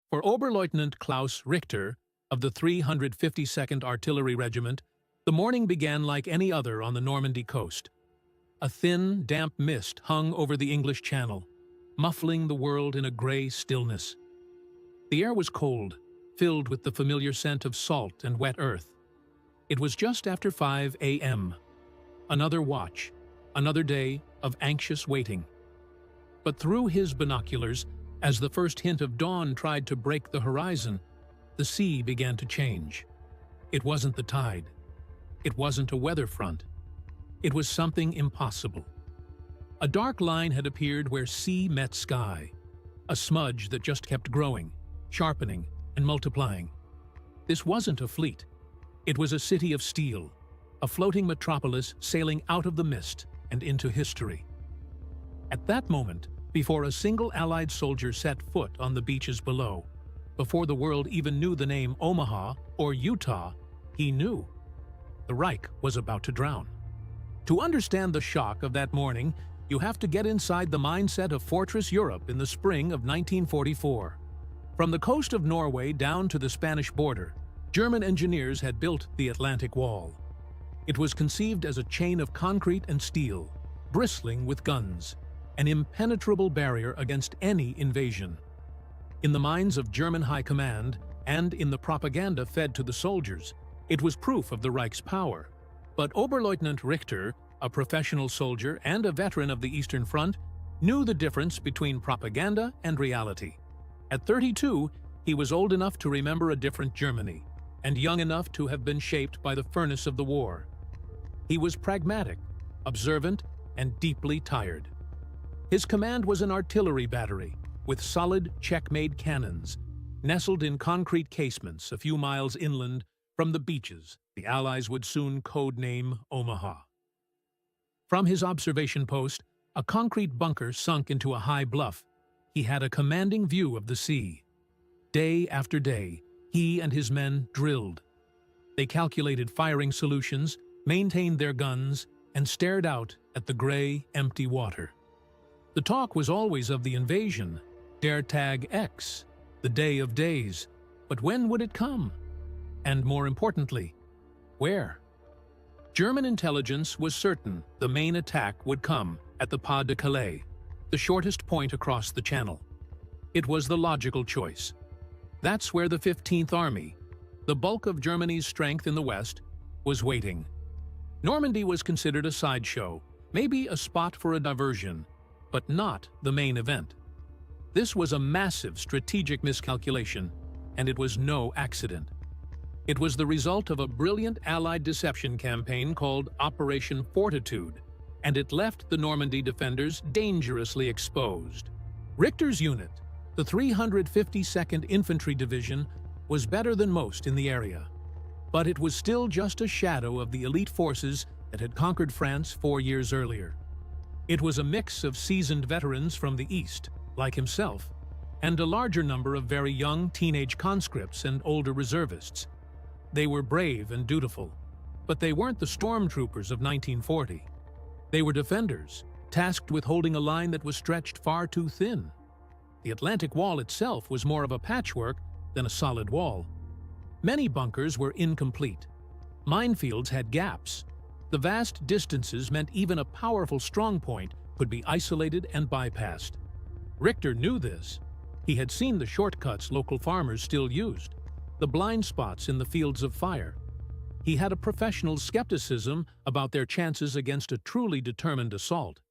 For Oberleutnant Klaus Richter of the 352nd Artillery Regiment, the morning began like any other on the Normandy coast. A thin, damp mist hung over the English Channel, muffling the world in a gray stillness. The air was cold, filled with the familiar scent of salt and wet earth. It was just after 5 a.m. Another watch, another day of anxious waiting. But through his binoculars, as the first hint of dawn tried to break the horizon, the sea began to change. It wasn't the tide. It wasn't a weather front. It was something impossible. A dark line had appeared where sea met sky, a smudge that just kept growing, sharpening, and multiplying. This wasn't a fleet. It was a city of steel, a floating metropolis sailing out of the mist and into history. At that moment, before a single Allied soldier set foot on the beaches below, before the world even knew the name Omaha or Utah, he knew. The Reich was about to drown. To understand the shock of that morning, you have to get inside the mindset of Fortress Europe in the spring of 1944. From the coast of Norway down to the Spanish border, German engineers had built the Atlantic Wall. It was conceived as a chain of concrete and steel, bristling with guns, an impenetrable barrier against any invasion. In the minds of German high command and in the propaganda fed to the soldiers, it was proof of the Reich's power. But Oberleutnant Richter, a professional soldier and a veteran of the Eastern Front, knew the difference between propaganda and reality. At 32, he was old enough to remember a different Germany, and young enough to have been shaped by the furnace of the war. He was pragmatic, observant, and deeply tired. His command was an artillery battery, with solid Czech-made cannons, nestled in concrete casements a few miles inland from the beaches the Allies would soon codename Omaha. From his observation post, a concrete bunker sunk into a high bluff, he had a commanding view of the sea. Day after day, he and his men drilled. They calculated firing solutions, maintained their guns, and stared out at the gray, empty water. The talk was always of the invasion, Der Tag X, the day of days. But when would it come? And more importantly, where? German intelligence was certain the main attack would come at the Pas de Calais, the shortest point across the Channel. It was the logical choice. That's where the 15th Army, the bulk of Germany's strength in the West, was waiting. Normandy was considered a sideshow, maybe a spot for a diversion, but not the main event. This was a massive strategic miscalculation, and it was no accident. It was the result of a brilliant Allied deception campaign called Operation Fortitude, and it left the Normandy defenders dangerously exposed. Richter's unit, the 352nd Infantry Division, was better than most in the area, but it was still just a shadow of the elite forces that had conquered France 4 years earlier. It was a mix of seasoned veterans from the East, like himself, and a larger number of very young teenage conscripts and older reservists. They were brave and dutiful, but they weren't the stormtroopers of 1940. They were defenders, tasked with holding a line that was stretched far too thin. The Atlantic Wall itself was more of a patchwork than a solid wall. Many bunkers were incomplete. Minefields had gaps. The vast distances meant even a powerful strongpoint could be isolated and bypassed. Richter knew this. He had seen the shortcuts local farmers still used, the blind spots in the fields of fire. He had a professional skepticism about their chances against a truly determined assault.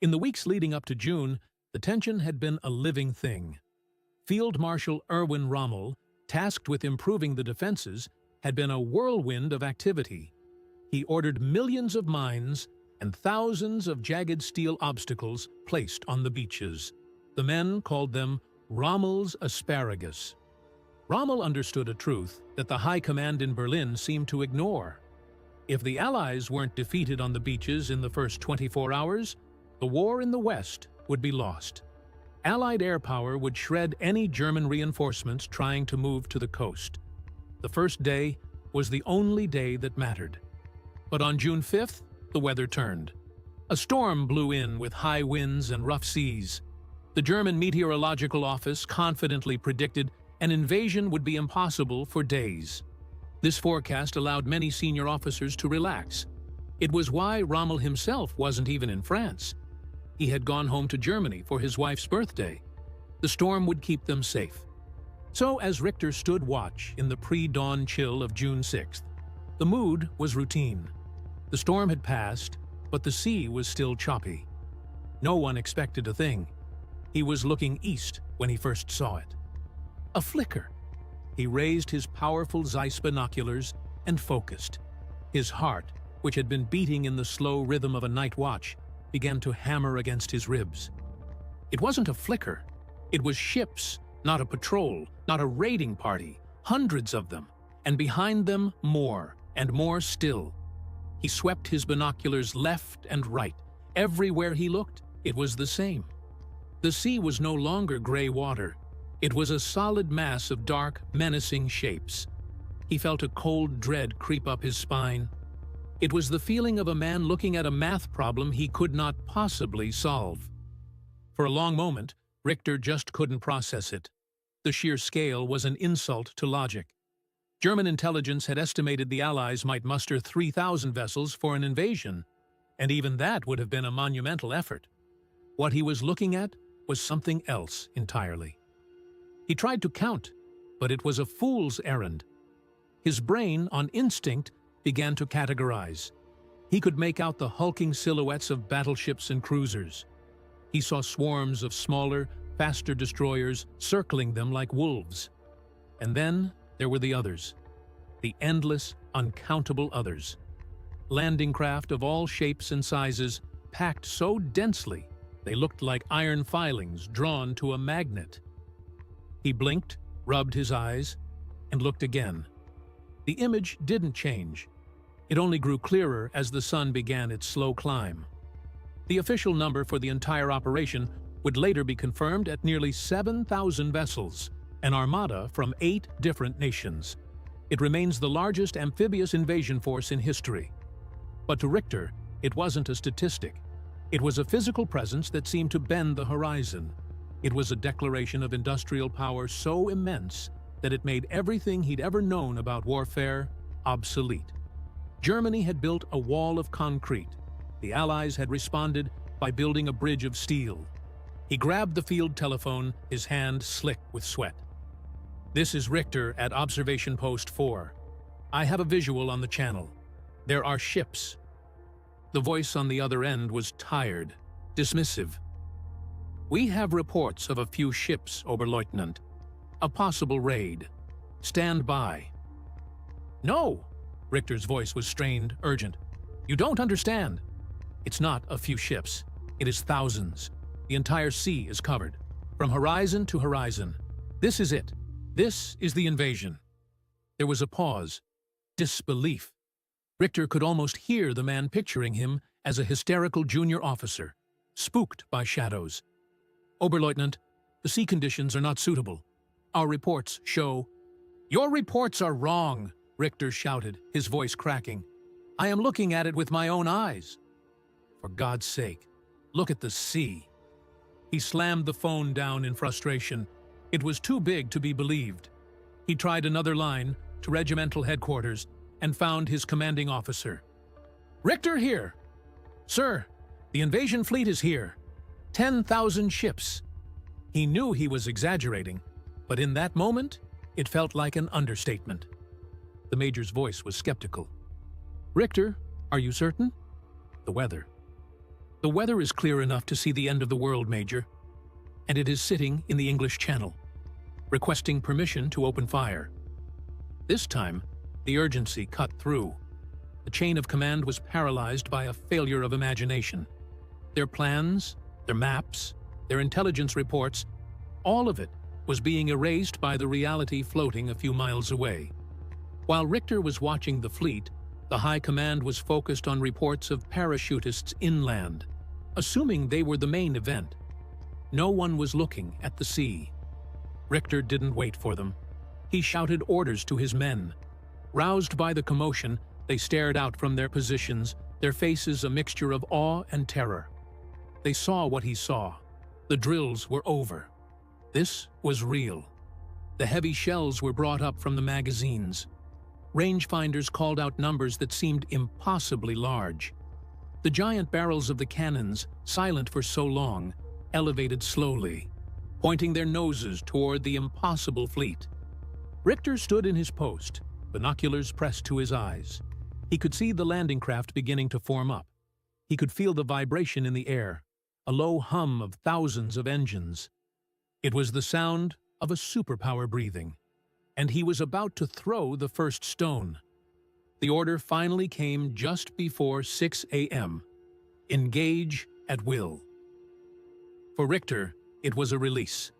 In the weeks leading up to June, the tension had been a living thing. Field Marshal Erwin Rommel, tasked with improving the defenses, had been a whirlwind of activity. He ordered millions of mines and thousands of jagged steel obstacles placed on the beaches. The men called them Rommel's asparagus. Rommel understood a truth that the high command in Berlin seemed to ignore. If the Allies weren't defeated on the beaches in the first 24 hours, the war in the West would be lost. Allied air power would shred any German reinforcements trying to move to the coast. The first day was the only day that mattered. But on June 5th, the weather turned. A storm blew in with high winds and rough seas. The German Meteorological Office confidently predicted an invasion would be impossible for days. This forecast allowed many senior officers to relax. It was why Rommel himself wasn't even in France. He had gone home to Germany for his wife's birthday. The storm would keep them safe. So as Richter stood watch in the pre-dawn chill of June 6th, the mood was routine. The storm had passed, but the sea was still choppy. No one expected a thing. He was looking east when he first saw it. A flicker. He raised his powerful Zeiss binoculars and focused. His heart, which had been beating in the slow rhythm of a night watch, began to hammer against his ribs. It wasn't a flicker. It was ships, not a patrol, not a raiding party, hundreds of them, and behind them more, and more still. He swept his binoculars left and right. Everywhere he looked, it was the same. The sea was no longer gray water. It was a solid mass of dark, menacing shapes. He felt a cold dread creep up his spine. It was the feeling of a man looking at a math problem he could not possibly solve. For a long moment, Richter just couldn't process it. The sheer scale was an insult to logic. German intelligence had estimated the Allies might muster 3,000 vessels for an invasion, and even that would have been a monumental effort. What he was looking at was something else entirely. He tried to count, but it was a fool's errand. His brain, on instinct, began to categorize. He could make out the hulking silhouettes of battleships and cruisers. He saw swarms of smaller, faster destroyers circling them like wolves. And then there were the others. The endless, uncountable others. Landing craft of all shapes and sizes, packed so densely they looked like iron filings drawn to a magnet. He blinked, rubbed his eyes, and looked again. The image didn't change. It only grew clearer as the sun began its slow climb. The official number for the entire operation would later be confirmed at nearly 7,000 vessels, an armada from 8 different nations. It remains the largest amphibious invasion force in history. But to Richter, it wasn't a statistic. It was a physical presence that seemed to bend the horizon. It was a declaration of industrial power so immense that it made everything he'd ever known about warfare obsolete. Germany had built a wall of concrete. The Allies had responded by building a bridge of steel. He grabbed the field telephone, his hand slick with sweat. "This is Richter at Observation Post 4. I have a visual on the channel. There are ships." The voice on the other end was tired, dismissive. "We have reports of a few ships, Oberleutnant. A possible raid. Stand by." "No!" Richter's voice was strained, urgent. "You don't understand. It's not a few ships. It is thousands. The entire sea is covered. From horizon to horizon. This is it. This is the invasion." There was a pause. Disbelief. Richter could almost hear the man picturing him as a hysterical junior officer, spooked by shadows. "Oberleutnant, the sea conditions are not suitable. Our reports show—" "Your reports are wrong," Richter shouted, his voice cracking. "I am looking at it with my own eyes. For God's sake, look at the sea." He slammed the phone down in frustration. It was too big to be believed. He tried another line to regimental headquarters and found his commanding officer. "Richter here. Sir, the invasion fleet is here. 10,000 ships." He knew he was exaggerating, but in that moment, it felt like an understatement. The major's voice was skeptical. "Richter, are you certain?" "The weather." "The weather is clear enough to see the end of the world, Major. And it is sitting in the English Channel, requesting permission to open fire." This time, the urgency cut through. The chain of command was paralyzed by a failure of imagination. Their plans, their maps, their intelligence reports, all of it was being erased by the reality floating a few miles away. While Richter was watching the fleet, the high command was focused on reports of parachutists inland, assuming they were the main event. No one was looking at the sea. Richter didn't wait for them. He shouted orders to his men. Roused by the commotion, they stared out from their positions, their faces a mixture of awe and terror. They saw what he saw. The drills were over. This was real. The heavy shells were brought up from the magazines. Rangefinders called out numbers that seemed impossibly large. The giant barrels of the cannons, silent for so long, elevated slowly, pointing their noses toward the impossible fleet. Richter stood in his post, binoculars pressed to his eyes. He could see the landing craft beginning to form up. He could feel the vibration in the air, a low hum of thousands of engines. It was the sound of a superpower breathing, and he was about to throw the first stone. The order finally came just before 6 a.m. Engage at will. For Richter, it was a release.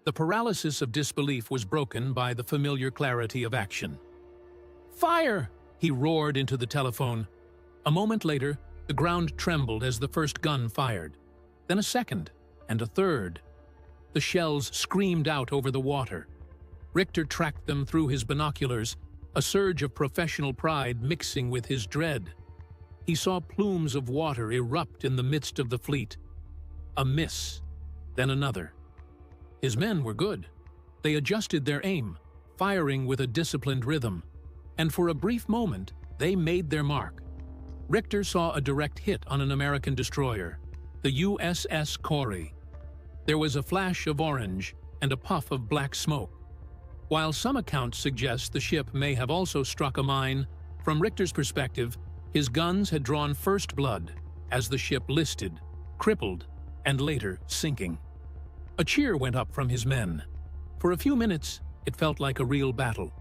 The paralysis of disbelief was broken by the familiar clarity of action. "Fire!" he roared into the telephone. A moment later, the ground trembled as the first gun fired. Then a second, and a third. The shells screamed out over the water. Richter tracked them through his binoculars, a surge of professional pride mixing with his dread. He saw plumes of water erupt in the midst of the fleet. A miss, then another. His men were good. They adjusted their aim, firing with a disciplined rhythm. And for a brief moment, they made their mark. Richter saw a direct hit on an American destroyer, the USS Corey. There was a flash of orange and a puff of black smoke. While some accounts suggest the ship may have also struck a mine, from Richter's perspective, his guns had drawn first blood as the ship listed, crippled, and later sinking. A cheer went up from his men. For a few minutes, it felt like a real battle.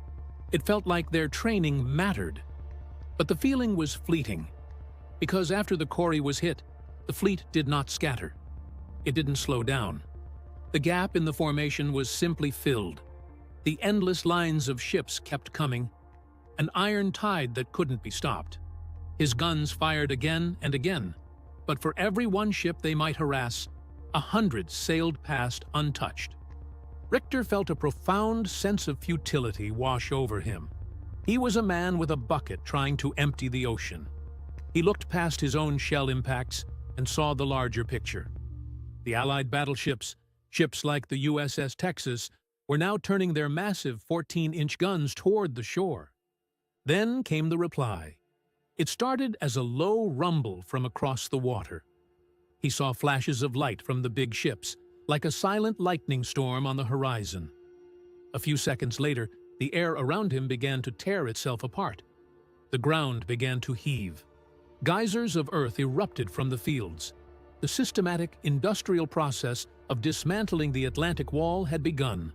It felt like their training mattered. But the feeling was fleeting, because after the Corey was hit, the fleet did not scatter. It didn't slow down. The gap in the formation was simply filled. The endless lines of ships kept coming, an iron tide that couldn't be stopped. His guns fired again and again, but for every one ship they might harass, 100 sailed past untouched. Richter felt a profound sense of futility wash over him. He was a man with a bucket trying to empty the ocean. He looked past his own shell impacts and saw the larger picture. The Allied battleships, ships like the USS Texas, were now turning their massive 14-inch guns toward the shore. Then came the reply. It started as a low rumble from across the water. He saw flashes of light from the big ships, like a silent lightning storm on the horizon. A few seconds later, the air around him began to tear itself apart. The ground began to heave. Geysers of earth erupted from the fields. The systematic industrial process of dismantling the Atlantic Wall had begun.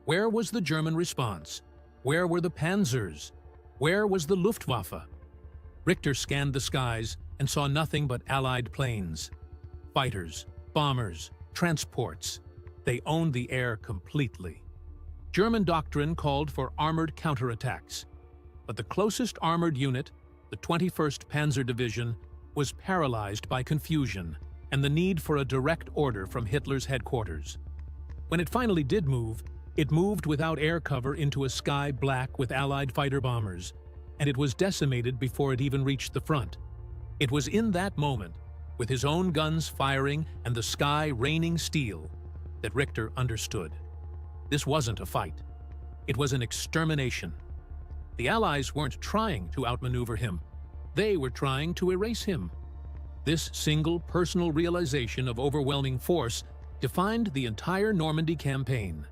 Where was the German response? Where were the Panzers? Where was the Luftwaffe? Richter scanned the skies and saw nothing but Allied planes. Fighters, bombers, transports. They owned the air completely. German doctrine called for armored counterattacks, but the closest armored unit, the 21st Panzer Division, was paralyzed by confusion and the need for a direct order from Hitler's headquarters. When it finally did move, it moved without air cover into a sky black with Allied fighter bombers, and it was decimated before it even reached the front. It was in that moment, with his own guns firing and the sky raining steel, that Richter understood. This wasn't a fight. It was an extermination. The Allies weren't trying to outmaneuver him. They were trying to erase him. This single personal realization of overwhelming force defined the entire Normandy campaign.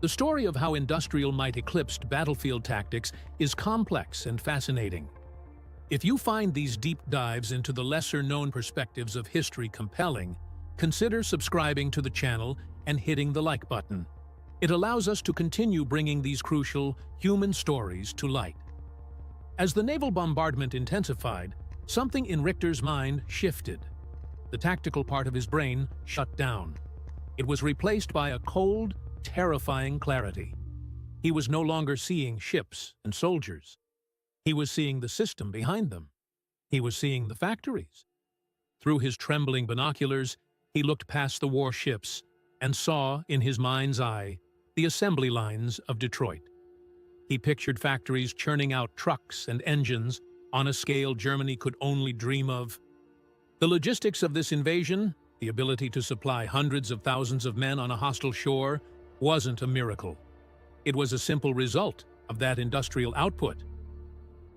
The story of how industrial might eclipsed battlefield tactics is complex and fascinating. If you find these deep dives into the lesser-known perspectives of history compelling, consider subscribing to the channel and hitting the like button. It allows us to continue bringing these crucial human stories to light. As the naval bombardment intensified, something in Richter's mind shifted. The tactical part of his brain shut down. It was replaced by a cold, terrifying clarity. He was no longer seeing ships and soldiers. He was seeing the system behind them. He was seeing the factories. Through his trembling binoculars, he looked past the warships and saw, in his mind's eye, the assembly lines of Detroit. He pictured factories churning out trucks and engines on a scale Germany could only dream of. The logistics of this invasion, The ability to supply hundreds of thousands of men on a hostile shore wasn't a miracle. It was a simple result of that industrial output.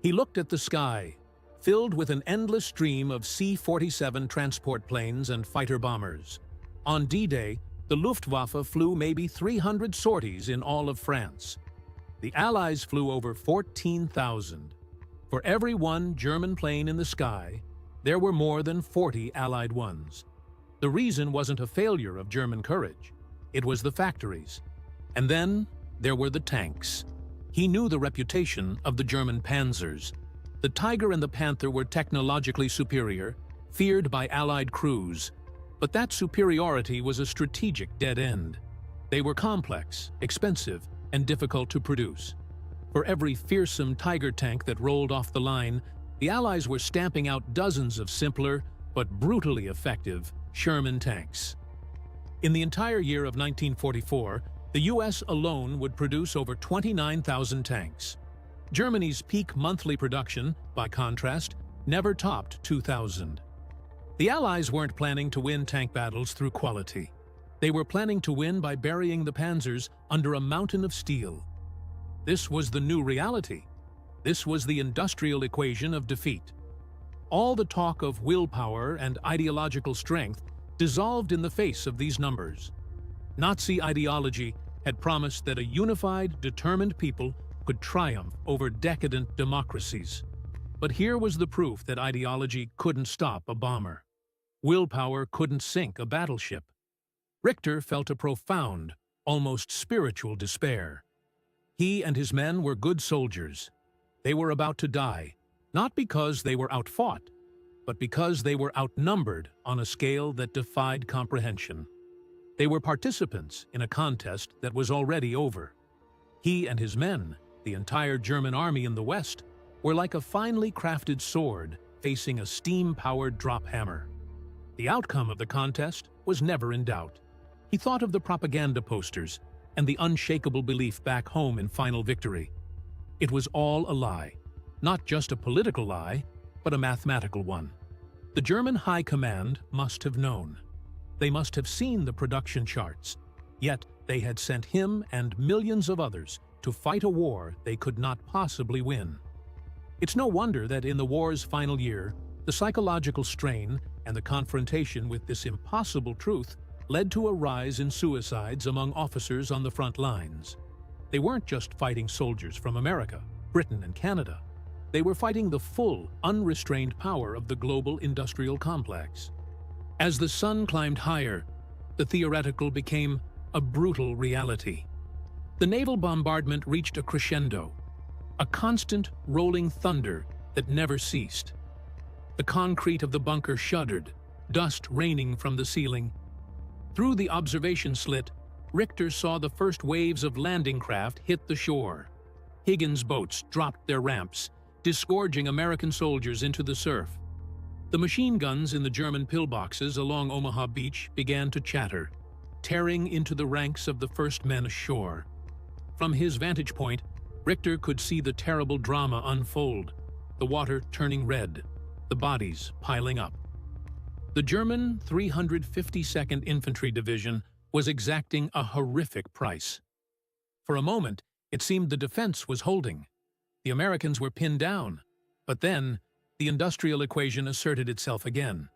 He looked at the sky, filled with an endless stream of C-47 transport planes and fighter bombers. On D-Day, the Luftwaffe flew maybe 300 sorties in all of France. The Allies flew over 14,000. For every one German plane in the sky, there were more than 40 Allied ones. The reason wasn't a failure of German courage. It was the factories. And then there were the tanks. He knew the reputation of the German panzers. The Tiger and the Panther were technologically superior, feared by Allied crews. But that superiority was a strategic dead end. They were complex, expensive, and difficult to produce. For every fearsome Tiger tank that rolled off the line, the Allies were stamping out dozens of simpler, but brutally effective, Sherman tanks. In the entire year of 1944, the US alone would produce over 29,000 tanks. Germany's peak monthly production, by contrast, never topped 2,000. The Allies weren't planning to win tank battles through quality. They were planning to win by burying the panzers under a mountain of steel. This was the new reality. This was the industrial equation of defeat. All the talk of willpower and ideological strength dissolved in the face of these numbers. Nazi ideology had promised that a unified, determined people could triumph over decadent democracies. But here was the proof that ideology couldn't stop a bomber. Willpower couldn't sink a battleship. Richter felt a profound, almost spiritual despair. He and his men were good soldiers. They were about to die, not because they were outfought, but because they were outnumbered on a scale that defied comprehension. They were participants in a contest that was already over. He and his men, the entire German army in the West, were like a finely crafted sword facing a steam-powered drop hammer. The outcome of the contest was never in doubt. He thought of the propaganda posters and the unshakable belief back home in final victory. It was all a lie, not just a political lie, but a mathematical one. The German High Command must have known. They must have seen the production charts, yet they had sent him and millions of others to fight a war they could not possibly win. It's no wonder that in the war's final year, the psychological strain and the confrontation with this impossible truth led to a rise in suicides among officers on the front lines. They weren't just fighting soldiers from America, Britain, and Canada. They were fighting the full, unrestrained power of the global industrial complex. As the sun climbed higher, the theoretical became a brutal reality. The naval bombardment reached a crescendo, a constant, rolling thunder that never ceased. The concrete of the bunker shuddered, dust raining from the ceiling. Through the observation slit, Richter saw the first waves of landing craft hit the shore. Higgins boats dropped their ramps, disgorging American soldiers into the surf. The machine guns in the German pillboxes along Omaha Beach began to chatter, tearing into the ranks of the first men ashore. From his vantage point, Richter could see the terrible drama unfold, the water turning red, the bodies piling up. The German 352nd Infantry Division was exacting a horrific price. For a moment, it seemed the defense was holding. The Americans were pinned down, but then the industrial equation asserted itself again.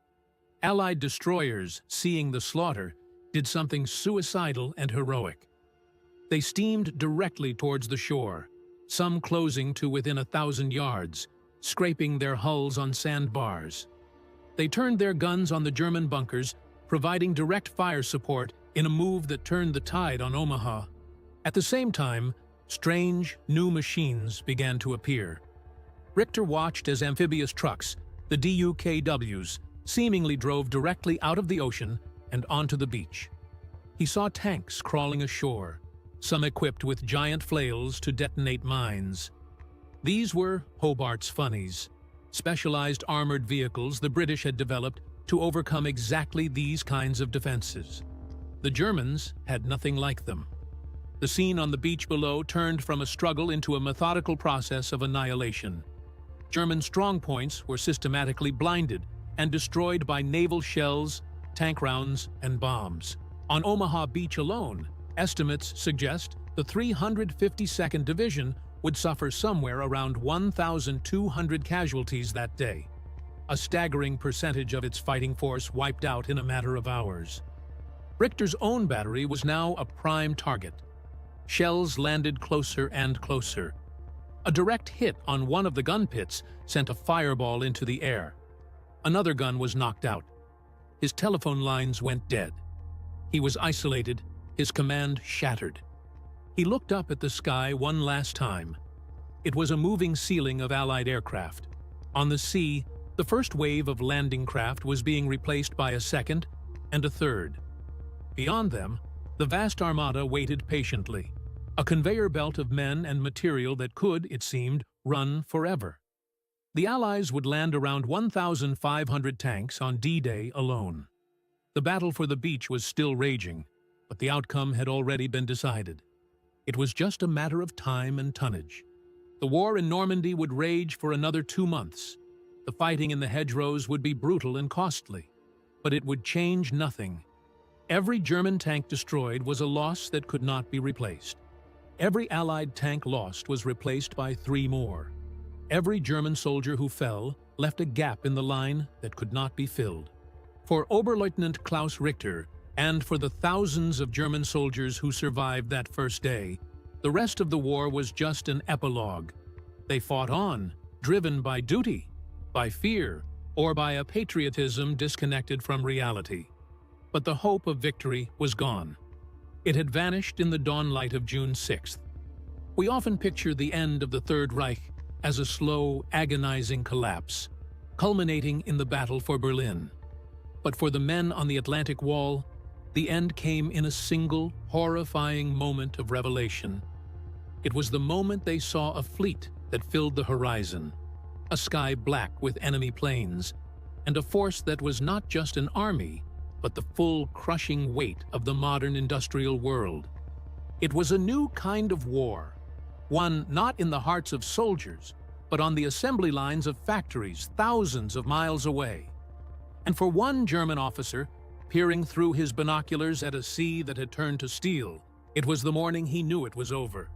Allied destroyers, seeing the slaughter, did something suicidal and heroic. They steamed directly towards the shore, some closing to within 1,000 yards, scraping their hulls on sandbars. They turned their guns on the German bunkers, providing direct fire support in a move that turned the tide on Omaha. At the same time, strange, new machines began to appear. Richter watched as amphibious trucks, the DUKWs, seemingly drove directly out of the ocean and onto the beach. He saw tanks crawling ashore, some equipped with giant flails to detonate mines. These were Hobart's funnies, specialized armored vehicles the British had developed to overcome exactly these kinds of defenses. The Germans had nothing like them. The scene on the beach below turned from a struggle into a methodical process of annihilation. German strongpoints were systematically blinded and destroyed by naval shells, tank rounds, and bombs. On Omaha Beach alone, estimates suggest the 352nd Division would suffer somewhere around 1,200 casualties that day. A staggering percentage of its fighting force wiped out in a matter of hours. Richter's own battery was now a prime target. Shells landed closer and closer. A direct hit on one of the gun pits sent a fireball into the air. Another gun was knocked out. His telephone lines went dead. He was isolated, his command shattered. He looked up at the sky one last time. It was a moving ceiling of Allied aircraft. On the sea, the first wave of landing craft was being replaced by a second and a third. Beyond them, the vast armada waited patiently, a conveyor belt of men and material that could, it seemed, run forever. The Allies would land around 1,500 tanks on D-Day alone. The battle for the beach was still raging, but the outcome had already been decided. It was just a matter of time and tonnage. The war in Normandy would rage for another 2 months. The fighting in the hedgerows would be brutal and costly, but it would change nothing. Every German tank destroyed was a loss that could not be replaced. Every Allied tank lost was replaced by 3 more. Every German soldier who fell left a gap in the line that could not be filled. For Oberleutnant Klaus Richter, and for the thousands of German soldiers who survived that first day, the rest of the war was just an epilogue. They fought on, driven by duty, by fear, or by a patriotism disconnected from reality. But the hope of victory was gone. It had vanished in the dawnlight of June 6th. We often picture the end of the Third Reich as a slow, agonizing collapse, culminating in the battle for Berlin. But for the men on the Atlantic Wall, the end came in a single, horrifying moment of revelation. It was the moment they saw a fleet that filled the horizon, a sky black with enemy planes, and a force that was not just an army, but the full, crushing weight of the modern industrial world. It was a new kind of war, one not in the hearts of soldiers, but on the assembly lines of factories thousands of miles away. And for one German officer, peering through his binoculars at a sea that had turned to steel, it was the morning he knew it was over.